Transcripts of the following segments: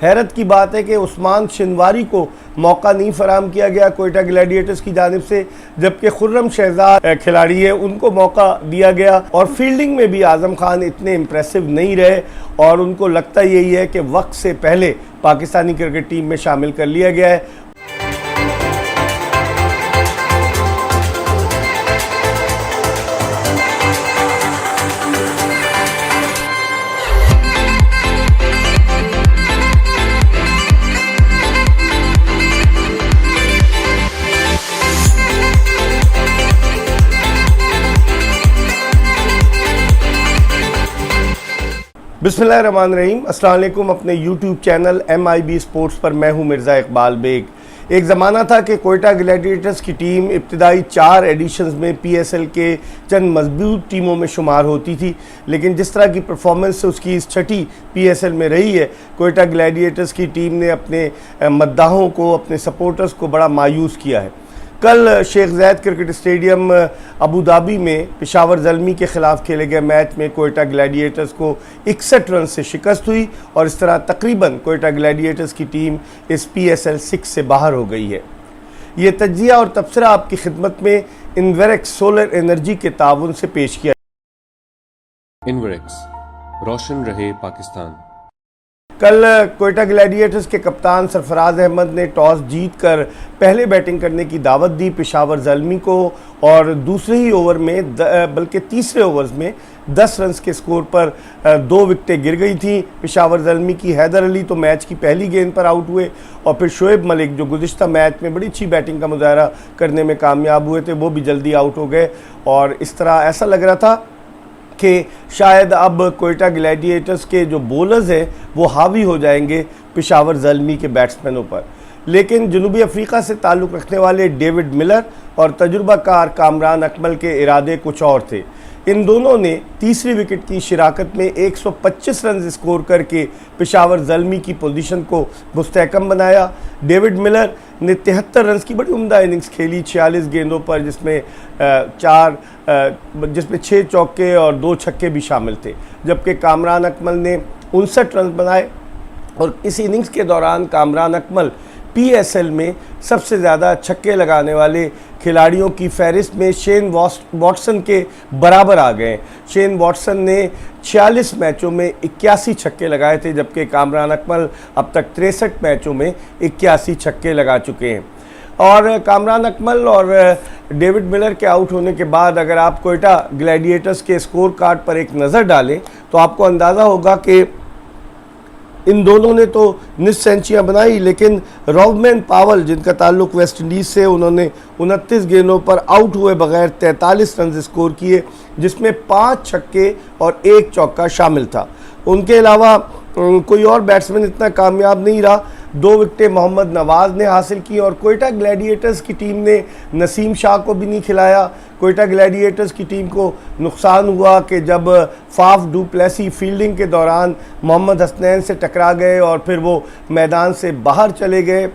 हैरत की बात है कि उस्मान शिनवारी को मौका नहीं फराम किया गया कोयटा ग्लैडिएटर्स की जानिब से, जबकि खुर्रम शहजाद खिलाड़ी है उनको मौका दिया गया। और फील्डिंग में भी आज़म खान इतने इम्प्रेसिव नहीं रहे और उनको लगता यही है कि वक्त से पहले पाकिस्तानी क्रिकेट टीम में शामिल कर लिया गया है। बिस्मिल्लाहिर्रहमानिर्रहीम, अस्सलाम वालेकुम। अपने YouTube चैनल MIB स्पोर्ट्स पर मैं हूं मिर्ज़ा इकबाल बेग। एक ज़माना था कि कोयटा ग्लैडिएटर्स की टीम इब्तिदाई 4 एडिशंस में PSL के चंद मजबूत टीमों में शुमार होती थी, लेकिन जिस तरह की परफॉर्मेंस उसकी इस छठी PSL में रही है, कोयटा ग्लैडिएटर्स की टीम ने अपने मद्दाहों को, अपने सपोर्टर्स को बड़ा मायूस किया है। कल Sheikh Zayed cricket stadium Abu Dhabi में पेशावर ज़ल्मी के ख़िलाफ़ खेले गए मैच में कोयटा ग्लैडिएटर्स को 61 रन से शिकस्त हुई और इस तरह तकरीबन कोयटा ग्लैडिएटर्स की टीम इस PSL 6 से बाहर हो गई है। ये तज्ज़िया और तबसरा आपकी खिदमत में इन्वेरेक्स सोलर एनर्जी के ताउन से पेश किया। इन्वेरेक्स, रोशन रहे पाकिस्तान। कल कोयटा ग्लैडिएटर्स के कप्तान सरफराज अहमद ने टॉस जीतकर पहले बैटिंग करने की दावत दी पेशावर ज़ल्मी को और दूसरे ही ओवर में बल्कि तीसरे ओवर्स में 10 रन के स्कोर पर 2 विकेटें गिर गई थी पेशावर ज़ल्मी की। हैदर अली तो मैच की पहली गेंद पर आउट हुए और फिर शोएब मलिक जो गुज़िश्ता मैच में बड़ी अच्छी बैटिंग का मुजाहरा करने में कामयाब हुए थे, वो भी जल्दी आउट हो गए और इस तरह ऐसा लग रहा था कि शायद अब कोयटा ग्लैडिएटर्स के जो बॉलर्स हैं वो हावी हो जाएंगे पेशावर ज़ल्मी के बैट्समैनों पर। लेकिन जनूबी अफ्रीका से ताल्लुक़ रखने वाले डेविड मिलर और तजुर्बाकार कामरान अकमल के इरादे कुछ और थे। इन दोनों ने तीसरी विकेट की शिराकत में 125 रन स्कोर करके पेशावर ज़ल्मी की पोजीशन को मुस्तहकम बनाया। डेविड मिलर ने 73 रन की बड़ी उम्दा इनिंग्स खेली 46 गेंदों पर, जिसमें 6 चौके और 2 छक्के भी शामिल थे, जबकि कामरान अकमल ने 59 रन बनाए। और इस इनिंग्स के दौरान कामरान अकमल PSL में सबसे ज़्यादा छक्के लगाने वाले खिलाड़ियों की फहरिस्त में शेन वॉटसन के बराबर आ गए। शेन वॉटसन ने 46 मैचों में 81 छक्के लगाए थे, जबकि कामरान अकमल अब तक 63 मैचों में 81 छक्के लगा चुके हैं। और कामरान अकमल और डेविड मिलर के आउट होने के बाद अगर आप कोयटा ग्लैडिएटर्स के स्कोर कार्ड पर एक नज़र डालें तो आपको अंदाज़ा होगा कि इन दोनों ने तो निस सेंचुरियाँ बनाई, लेकिन रॉबमैन पावल जिनका ताल्लुक वेस्ट इंडीज़ से, उन्होंने 29 गेंदों पर आउट हुए बगैर 43 रन स्कोर किए, जिसमें 5 छक्के और 1 चौका शामिल था। उनके अलावा कोई और बैट्समैन इतना कामयाब नहीं रहा। 2 विकेटें मोहम्मद नवाज़ ने हासिल की और कोयटा ग्लैडिएटर्स की टीम ने नसीम शाह को भी नहीं खिलाया। कोयटा ग्लैडिएटर्स की टीम को नुकसान हुआ कि जब फाफ डू प्लेसी फील्डिंग के दौरान मोहम्मद हसनैन से टकरा गए और फिर वो मैदान से बाहर चले गए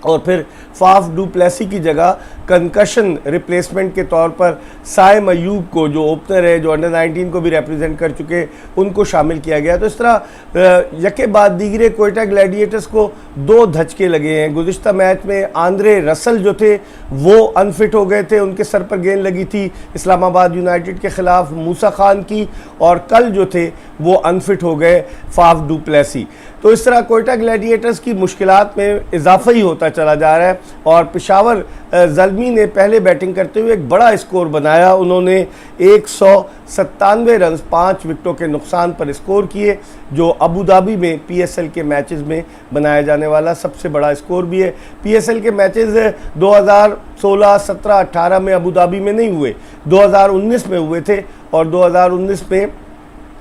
और फिर फाफ डू प्लेसी की जगह कंकशन रिप्लेसमेंट के तौर पर साइम अयूब को, जो ओपनर है, जो अंडर 19 को भी रिप्रेजेंट कर चुके, उनको शामिल किया गया। तो इस तरह यके बाद दीगरे कोयटा ग्लैडिएटर्स को 2 धचके लगे हैं। गुज़िश्ता मैच में आंद्रे रसल जो थे वो अनफिट हो गए थे, उनके सर पर गेंद लगी थी इस्लामाबाद यूनाइटेड के ख़िलाफ़ मूसा खान की, और कल जो थे वो अनफिट हो गए फाफ डू प्लेसी। तो इस तरह कोयटा ग्लैडिएटर्स की मुश्किलात में इजाफा ही होता चला जा रहा है और पेशावर ज़ल्मी ने पहले बैटिंग करते हुए एक बड़ा स्कोर बनाया। उन्होंने 197 रन 5 विकेटों के नुकसान पर स्कोर किए, जो अबू धाबी में PSL के मैचेस में बनाया जाने वाला सबसे बड़ा स्कोर भी है। PSL के मैचेस 2016, 17, 18 में अबू धाबी में नहीं हुए, 2019 में हुए थे और 2019 में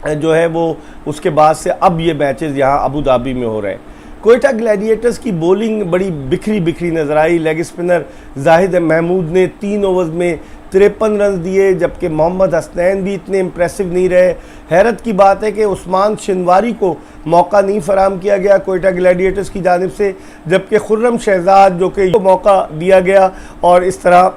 जो है वो उसके बाद से अब ये मैचेस यहाँ अबू धाबी में हो रहे हैं। कोयटा ग्लैडिएटर्स की बॉलिंग बड़ी बिखरी बिखरी नजर आई। लेग स्पिनर जाहिद महमूद ने 3 ओवर्स में 53 रन दिए, जबकि मोहम्मद हसनैन भी इतने इम्प्रेसिव नहीं रहे। हैरत की बात है कि उस्मान शिनवारी को मौका नहीं फराम किया गया कोयटा ग्लैडिएटर्स की जानिब से, जबकि खुर्रम शहजाद जो कि मौका दिया गया और इस तरह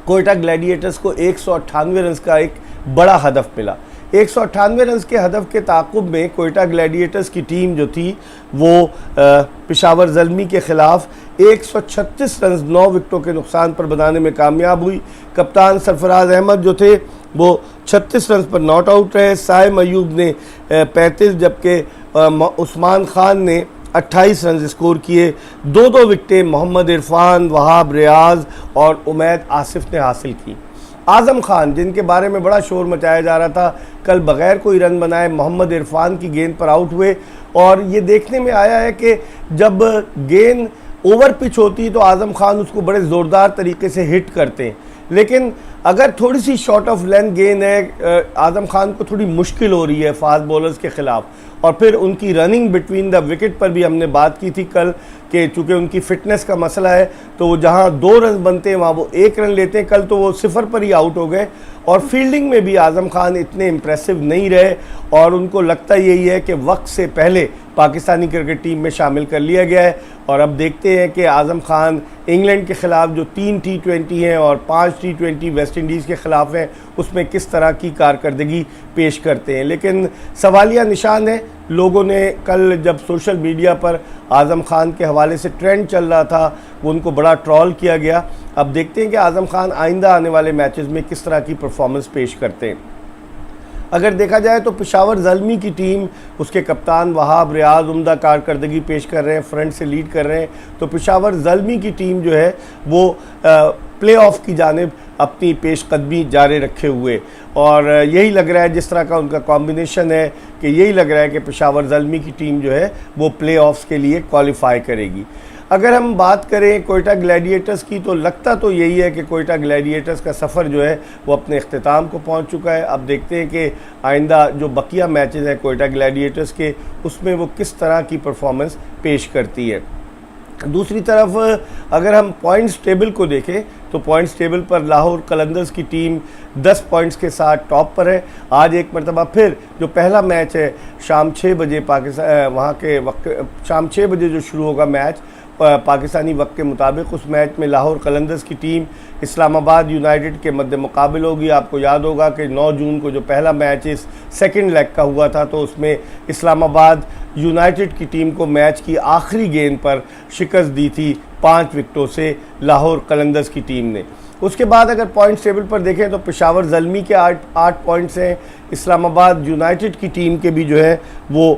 कोयटा ग्लैडिएटर्स को 198 रन का एक बड़ा हदफ मिला। 198 रन के हदफ के ताक़ुब में कोयटा ग्लैडिएटर्स की टीम जो थी वो पेशावर ज़ल्मी के ख़िलाफ़ 136 रन 9 विकेटों के नुकसान पर बनाने में कामयाब हुई। कप्तान सरफराज अहमद जो थे वो 36 रन पर नॉट आउट रहे। साइम अयूब ने 35 जबकि उस्मान खान ने 28 रन स्कोर किए। दो विकटें मोहम्मद इरफान, वहाब रियाज और उमैद आसिफ ने हासिल की। आज़म खान जिनके बारे में बड़ा शोर मचाया जा रहा था, कल बग़ैर कोई रन बनाए मोहम्मद इरफान की गेंद पर आउट हुए और ये देखने में आया है कि जब गेंद ओवर पिच होती है तो आज़म खान उसको बड़े ज़ोरदार तरीके से हिट करते हैं, लेकिन अगर थोड़ी सी शॉर्ट ऑफ लेंथ गेंद है आज़म खान को थोड़ी मुश्किल हो रही है फास्ट बॉलर्स के ख़िलाफ़। और फिर उनकी रनिंग बिटवीन द विकेट पर भी हमने बात की थी कल कि चूँकि उनकी फ़िटनेस का मसला है तो वो जहाँ 2 रन बनते हैं वहाँ वो 1 रन लेते हैं। कल तो वो 0 पर ही आउट हो गए और फील्डिंग में भी आज़म खान इतने इम्प्रेसिव नहीं रहे और उनको लगता यही है कि वक्त से पहले पाकिस्तानी क्रिकेट टीम में शामिल कर लिया गया है। और अब देखते हैं कि आज़म खान इंग्लैंड के ख़िलाफ़ जो 3 T20 हैं और 5 T20 वेस्ट इंडीज़ के ख़िलाफ़ हैं उसमें किस तरह की कारकर्दगी पेश करते हैं। लेकिन सवालिया निशान है, लोगों ने कल जब सोशल मीडिया पर आज़म खान के हवाले से ट्रेंड चल रहा था वो उनको बड़ा ट्रोल किया गया। अब देखते हैं कि आज़म खान आइंदा आने वाले मैचेस में किस तरह की परफॉर्मेंस पेश करते हैं। अगर देखा जाए तो पेशावर ज़ल्मी की टीम, उसके कप्तान वहाब रियाज उम्दा कारकर्दगी पेश कर रहे हैं, फ्रंट से लीड कर रहे हैं। तो पेशावर ज़ल्मी की टीम जो है वो प्ले ऑफ की जानिब अपनी पेशकदमी जारी रखे हुए और यही लग रहा है जिस तरह का उनका कॉम्बिनेशन है कि यही लग रहा है कि पेशावर ज़ल्मी की टीम जो है वो प्ले ऑफ्स के लिए क्वालिफाई करेगी। अगर हम बात करें कोयटा ग्लैडिएटर्स की तो लगता तो यही है कि कोयटा ग्लैडिएटर्स का सफ़र जो है वो अपने इख्तिताम को पहुंच चुका है। अब देखते हैं कि आइंदा जो बकिया मैचेस हैं कोयटा ग्लैडिएटर्स के उसमें वो किस तरह की परफॉर्मेंस पेश करती है। दूसरी तरफ अगर हम पॉइंट्स टेबल को देखें तो पॉइंट्स टेबल पर लाहौर कलंदर्स की टीम 10 पॉइंट्स के साथ टॉप पर है। आज एक मरतबा फिर जो पहला मैच है शाम 6 बजे पाकिस्तान वहाँ के वक्त शाम 6 बजे जो शुरू होगा मैच पाकिस्तानी वक्त के मुताबिक, उस मैच में लाहौर कलंदर्स की टीम इस्लामाबाद यूनाइटेड के मद्दे मुकाबिल होगी। आपको याद होगा कि 9 जून को जो पहला मैच इस सेकंड लेग का हुआ था तो उसमें इस्लामाबाद यूनाइटेड की टीम को मैच की आखिरी गेंद पर शिकस्त दी थी 5 विकेटों से लाहौर कलंदर्स की टीम ने। उसके बाद अगर पॉइंट्स टेबल पर देखें तो पेशावर ज़ल्मी के 8 पॉइंट्स हैं, इस्लामाबाद यूनाइटेड की टीम के भी जो है वो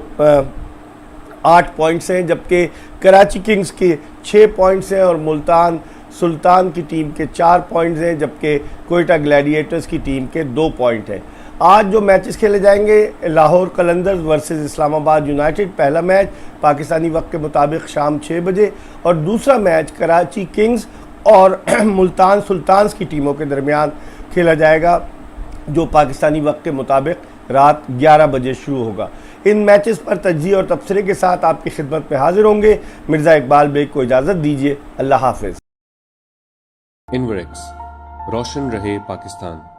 8 पॉइंट्स हैं, जबकि कराची किंग्स के 6 पॉइंट्स हैं और मुल्तान सुल्तान की टीम के 4 पॉइंट्स हैं, जबकि कोयटा ग्लैडिएटर्स की टीम के 2 पॉइंट हैं। आज जो मैचेस खेले जाएंगे लाहौर कलंदर्स वर्सेस इस्लामाबाद यूनाइटेड, पहला मैच पाकिस्तानी वक्त के मुताबिक शाम 6 बजे और दूसरा मैच कराची किंग्स और मुल्तान सुल्तान्स की टीमों के दरमियान खेला जाएगा जो पाकिस्तानी वक्त के मुताबिक रात 11 बजे शुरू होगा। इन मैचेस पर तज्ज़िया और तबसरे के साथ आपकी खिदमत में हाजिर होंगे। मिर्ज़ा इकबाल बेग को इजाज़त दीजिए। अल्लाह हाफिज़। इनवरेक्स, रोशन रहे पाकिस्तान।